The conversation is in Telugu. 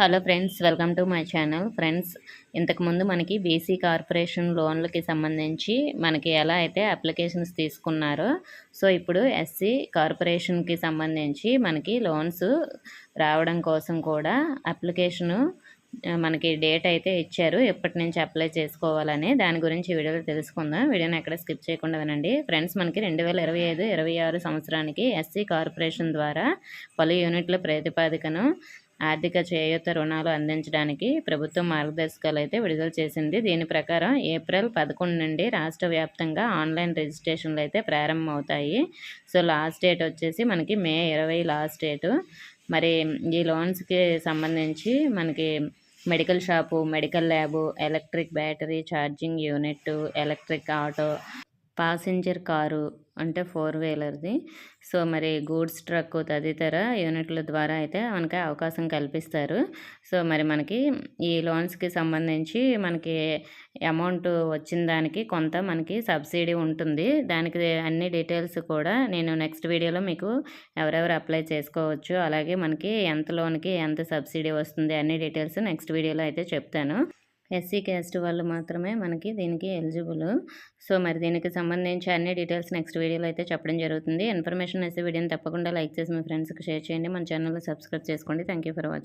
Hello friends, welcome to my channel. Friends, ఇంతకుముందు మనకి బీసీ కార్పొరేషన్ లోన్లకి సంబంధించి మనకి ఎలా అయితే అప్లికేషన్స్ తీసుకున్నారో, సో ఇప్పుడు ఎస్సీ కార్పొరేషన్కి సంబంధించి మనకి లోన్స్ రావడం కోసం కూడా అప్లికేషను మనకి డేట్ అయితే ఇచ్చారు. ఎప్పటి నుంచి అప్లై చేసుకోవాలని దాని గురించి వీడియోలో తెలుసుకుందాం. వీడియోని ఎక్కడ స్కిప్ చేయకుండా వినండి. ఫ్రెండ్స్, మనకి 2025-26 సంవత్సరానికి ఎస్సీ కార్పొరేషన్ ద్వారా పలు యూనిట్ల ప్రాతిపదికను ఆర్థిక చేయూత రుణాలు అందించడానికి ప్రభుత్వం మార్గదర్శకాలు అయితే విడుదల చేసింది. దీని ప్రకారం ఏప్రిల్ 11 నుండి రాష్ట్ర వ్యాప్తంగా ఆన్లైన్ రిజిస్ట్రేషన్లు అయితే ప్రారంభమవుతాయి. సో లాస్ట్ డేట్ వచ్చేసి మనకి మే 20 లాస్ట్ డేటు. మరి ఈ లోన్స్కి సంబంధించి మనకి medical shop, medical lab, electric battery charging unit, electric auto, passenger car అంటే 4 వీలర్ది, సో మరి గూడ్స్ ట్రక్ తదితర యూనిట్ల ద్వారా అయితే మనకి అవకాశం కల్పిస్తారు. సో మరి మనకి ఈ లోన్స్కి సంబంధించి మనకి అమౌంట్ వచ్చిన దానికి కొంత మనకి సబ్సిడీ ఉంటుంది. దానికి అన్ని డీటెయిల్స్ కూడా నేను నెక్స్ట్ వీడియోలో మీకు ఎవరెవరు అప్లై చేసుకోవచ్చు, అలాగే మనకి ఎంత లోన్కి ఎంత సబ్సిడీ వస్తుంది అన్ని డీటెయిల్స్ నెక్స్ట్ వీడియోలో అయితే చెప్తాను. ఎస్సీ క్యాస్ట్ వాళ్ళు మాత్రమే మనకి దీనికి ఎలిజిబుల్. సో మరి దీనికి సంబంధించి అన్ని డీటెయిల్స్ నెక్స్ట్ వీడియోలో అయితే చెప్పడం జరుగుతుంది. ఇన్ఫర్మేషన్ వేసే వీడియోని తప్పకుండా లైక్ చేసి మీ ఫ్రెండ్స్కి షేర్ చేయండి. మన ఛానల్లో సబ్స్క్రైబ్ చేసుకోండి. Thank for watching.